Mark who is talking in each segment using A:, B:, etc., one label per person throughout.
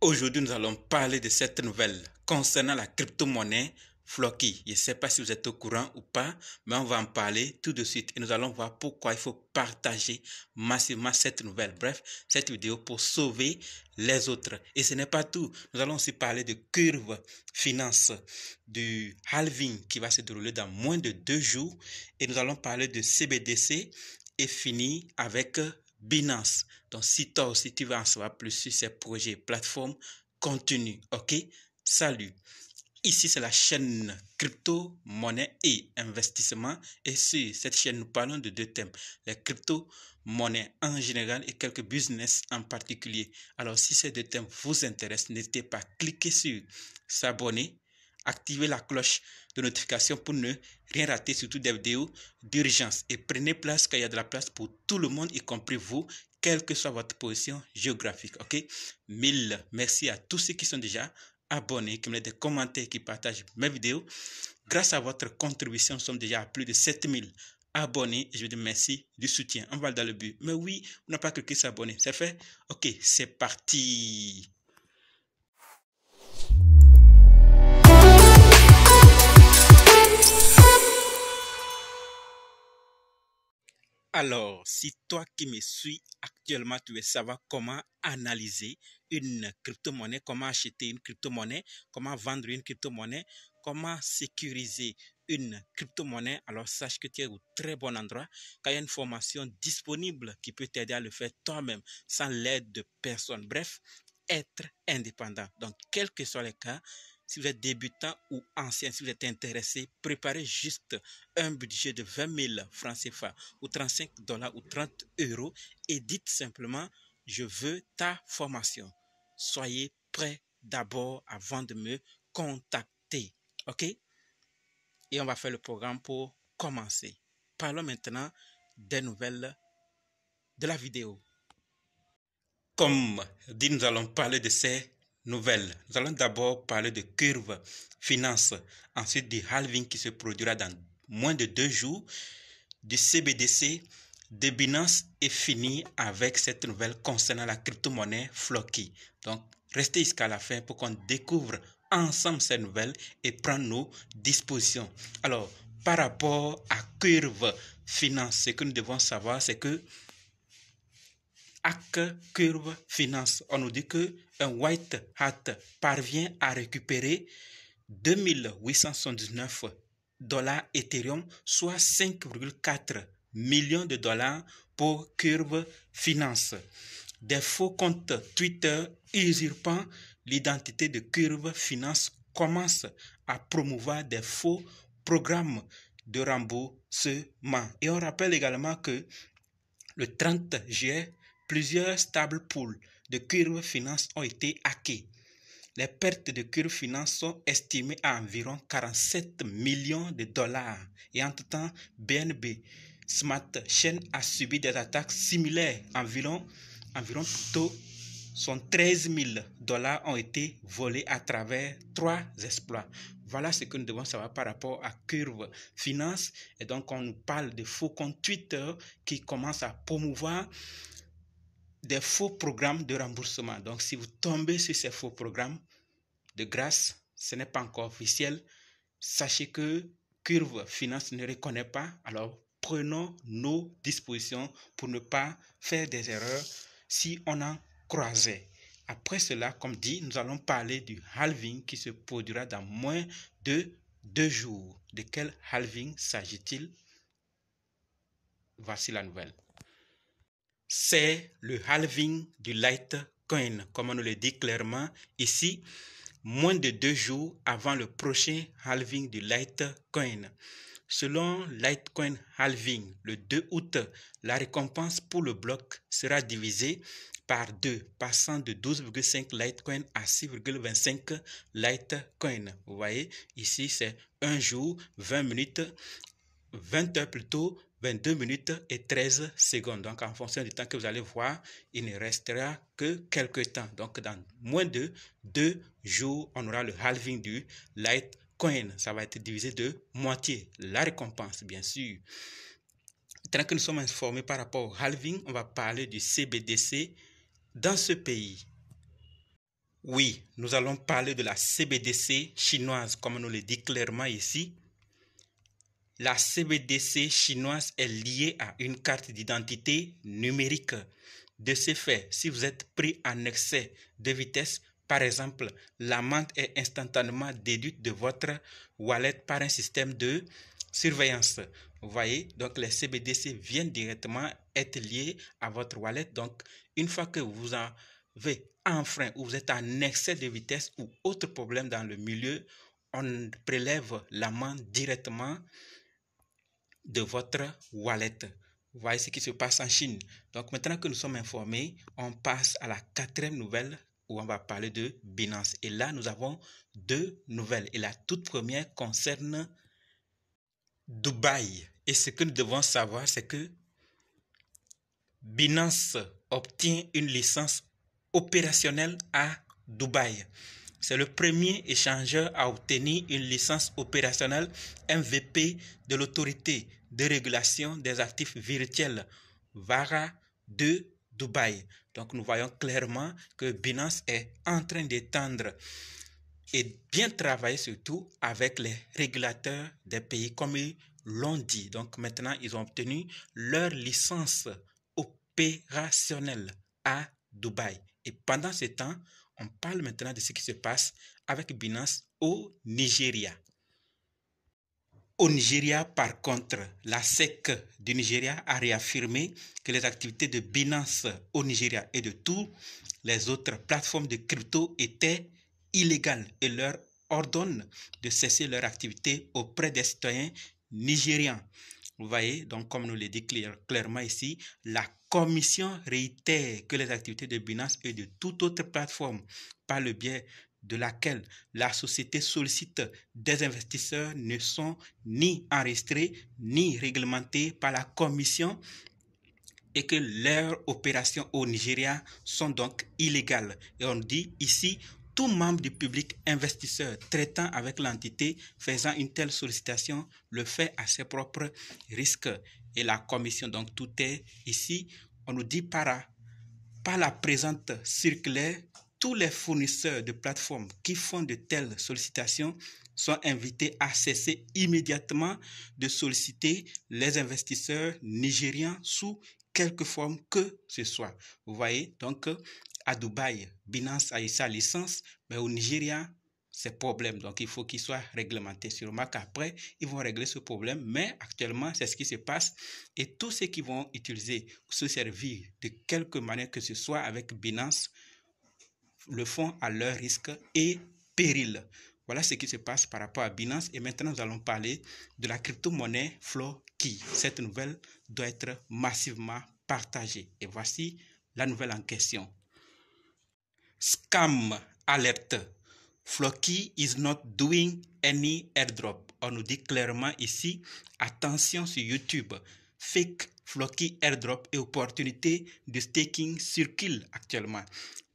A: Aujourd'hui, nous allons parler de cette nouvelle concernant la crypto-monnaie Floki. Je ne sais pas si vous êtes au courant ou pas, mais on va en parler tout de suite et nous allons voir pourquoi il faut partager massivement cette nouvelle. Bref, cette vidéo pour sauver les autres. Et ce n'est pas tout. Nous allons aussi parler de Curve Finance, du halving qui va se dérouler dans moins de 2 jours. Et nous allons parler de CBDC et finir avec Binance. Donc, si toi aussi tu veux en savoir plus sur ces projets, plateformes, contenu, ok? Salut! Ici, c'est la chaîne crypto, monnaie et investissement. Et sur cette chaîne, nous parlons de 2 thèmes. Les crypto-monnaies en général et quelques business en particulier. Alors, si ces 2 thèmes vous intéressent, n'hésitez pas à cliquer sur s'abonner, activer la cloche de notification pour ne rien rater, surtout des vidéos d'urgence. Et prenez place car il y a de la place pour tout le monde, y compris vous, quelle que soit votre position géographique. Ok? Mille merci à tous ceux qui sont déjà abonnés, qui me laissent des commentaires, qui partagent mes vidéos. Grâce à votre contribution, nous sommes déjà à plus de 7000 abonnés. Et je vous dis merci du soutien. On va dans le but. Mais oui, on n'a pas cliqué s'abonner. C'est fait? Ok, c'est parti. Alors, si toi qui me suis actuellement, tu veux savoir comment analyser une crypto-monnaie, comment acheter une crypto-monnaie, comment vendre une crypto-monnaie, comment sécuriser une crypto-monnaie, alors sache que tu es au très bon endroit, car il y a une formation disponible qui peut t'aider à le faire toi-même, sans l'aide de personne. Bref, être indépendant. Donc, quels que soient les cas, si vous êtes débutant ou ancien, si vous êtes intéressé, préparez juste un budget de 20 000 francs CFA ou 35 $ ou 30 € et dites simplement, je veux ta formation. Soyez prêts d'abord avant de me contacter. OK? Et on va faire le programme pour commencer. Parlons maintenant des nouvelles de la vidéo. Comme dit, nous allons parler de ces nouvelles. Nous allons d'abord parler de Curve Finance, ensuite du halving qui se produira dans moins de 2 jours, du CBDC, de Binance et finir avec cette nouvelle concernant la crypto-monnaie Floki. Donc, restez jusqu'à la fin pour qu'on découvre ensemble ces nouvelles et prendre nos dispositions. Alors, par rapport à Curve Finance, ce que nous devons savoir, c'est que Curve Finance, on nous dit que un white hat parvient à récupérer 2879 $ Ethereum, soit 5,4 millions de dollars pour Curve Finance. Des faux comptes Twitter usurpant l'identité de Curve Finance commencent à promouvoir des faux programmes de remboursement. Et on rappelle également que le 30 juillet, plusieurs stable pools de Curve Finance ont été hackés. Les pertes de Curve Finance sont estimées à environ 47 millions de dollars. Et entre-temps, BNB Smart Chain a subi des attaques similaires. Environ plutôt, 13 000 $ ont été volés à travers 3 exploits. Voilà ce que nous devons savoir par rapport à Curve Finance. Et donc, on nous parle de faux comptes Twitter qui commencent à promouvoir des faux programmes de remboursement. Donc, si vous tombez sur ces faux programmes, de grâce, ce n'est pas encore officiel. Sachez que Curve Finance ne reconnaît pas. Alors, prenons nos dispositions pour ne pas faire des erreurs si on en croisait. Après cela, comme dit, nous allons parler du halving qui se produira dans moins de 2 jours. De quel halving s'agit-il? Voici la nouvelle. C'est le halving du Litecoin, comme on nous le dit clairement ici, moins de 2 jours avant le prochain halving du Litecoin. Selon Litecoin Halving, le 2 août, la récompense pour le bloc sera divisée par 2, passant de 12,5 Litecoin à 6,25 Litecoin. Vous voyez, ici c'est 1 jour, 20 minutes, 20 heures plutôt, 22 minutes et 13 secondes. Donc, en fonction du temps que vous allez voir, il ne restera que quelques temps. Donc, dans moins de 2 jours, on aura le halving du Litecoin. Ça va être divisé de moitié. La récompense, bien sûr. Tant que nous sommes informés par rapport au halving, on va parler du CBDC dans ce pays. Oui, nous allons parler de la CBDC chinoise, comme on nous le dit clairement ici. La CBDC chinoise est liée à une carte d'identité numérique. De ce fait, si vous êtes pris en excès de vitesse, par exemple, l'amende est instantanément déduite de votre wallet par un système de surveillance. Vous voyez, donc les CBDC viennent directement être liés à votre wallet. Donc, une fois que vous avez enfreint ou vous êtes en excès de vitesse ou autre problème dans le milieu, on prélève l'amende directement de votre wallet. Vous voyez ce qui se passe en Chine. Donc maintenant que nous sommes informés, on passe à la quatrième nouvelle où on va parler de Binance. Et là, nous avons deux nouvelles. Et la toute première concerne Dubaï. Et ce que nous devons savoir, c'est que Binance obtient une licence opérationnelle à Dubaï. C'est le premier échangeur à obtenir une licence opérationnelle MVP de l'autorité de régulation des actifs virtuels VARA de Dubaï. Donc nous voyons clairement que Binance est en train d'étendre et bien travailler surtout avec les régulateurs des pays comme ils l'ont dit. Donc maintenant ils ont obtenu leur licence opérationnelle à Dubaï. Et pendant ce temps, on parle maintenant de ce qui se passe avec Binance au Nigeria. Au Nigeria, par contre, la SEC du Nigeria a réaffirmé que les activités de Binance au Nigeria et de toutes les autres plateformes de crypto étaient illégales et leur ordonne de cesser leur activité auprès des citoyens nigérians. Vous voyez, donc comme nous le dit clairement ici, la commission réitère que les activités de Binance et de toute autre plateforme par le biais de laquelle la société sollicite des investisseurs ne sont ni enregistrés ni réglementés par la commission et que leurs opérations au Nigeria sont donc illégales. Et on dit ici, tout membre du public investisseur traitant avec l'entité faisant une telle sollicitation le fait à ses propres risques. Et la commission, donc tout est ici, on nous dit par la présente circulaire, tous les fournisseurs de plateformes qui font de telles sollicitations sont invités à cesser immédiatement de solliciter les investisseurs nigérians sous quelque forme que ce soit. Vous voyez, donc à Dubaï, Binance a eu sa licence, mais au Nigeria, c'est problème. Donc il faut qu'il soit réglementé. Sûrement qu'après, ils vont régler ce problème, mais actuellement, c'est ce qui se passe. Et tous ceux qui vont utiliser ou se servir de quelque manière que ce soit avec Binance, le font à leur risque et péril. Voilà ce qui se passe par rapport à Binance. Et maintenant, nous allons parler de la crypto-monnaie Floki. Cette nouvelle doit être massivement partagée. Et voici la nouvelle en question. Scam alerte. Floki is not doing any airdrop. On nous dit clairement ici, attention sur YouTube. Fake Floki airdrop et opportunité de staking circulent actuellement.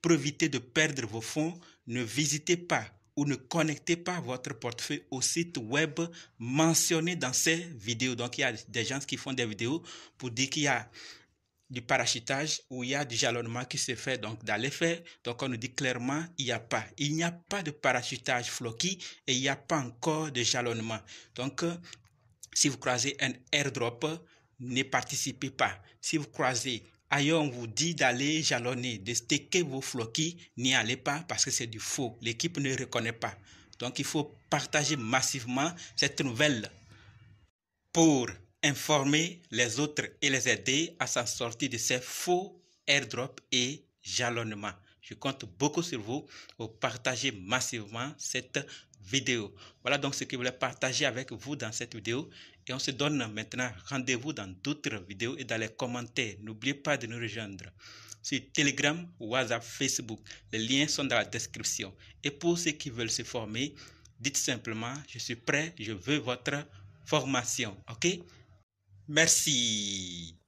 A: Pour éviter de perdre vos fonds, ne visitez pas ou ne connectez pas votre portefeuille au site web mentionné dans ces vidéos. Donc, il y a des gens qui font des vidéos pour dire qu'il y a du parachutage ou il y a du jalonnement qui se fait donc dans les faits. Donc, on nous dit clairement, il n'y a pas de parachutage Floki et il n'y a pas encore de jalonnement. Donc, si vous croisez un airdrop, ne participez pas. Si vous croisez ailleurs, on vous dit d'aller jalonner, de staker vos Floki, n'y allez pas parce que c'est du faux. L'équipe ne reconnaît pas. Donc, il faut partager massivement cette nouvelle pour informer les autres et les aider à s'en sortir de ces faux airdrops et jalonnements. Je compte beaucoup sur vous pour partager massivement cette vidéo. Voilà donc ce que je voulais partager avec vous dans cette vidéo. Et on se donne maintenant rendez-vous dans d'autres vidéos et dans les commentaires. N'oubliez pas de nous rejoindre sur Telegram, WhatsApp, Facebook. Les liens sont dans la description. Et pour ceux qui veulent se former, dites simplement, je suis prêt, je veux votre formation. OK? Merci.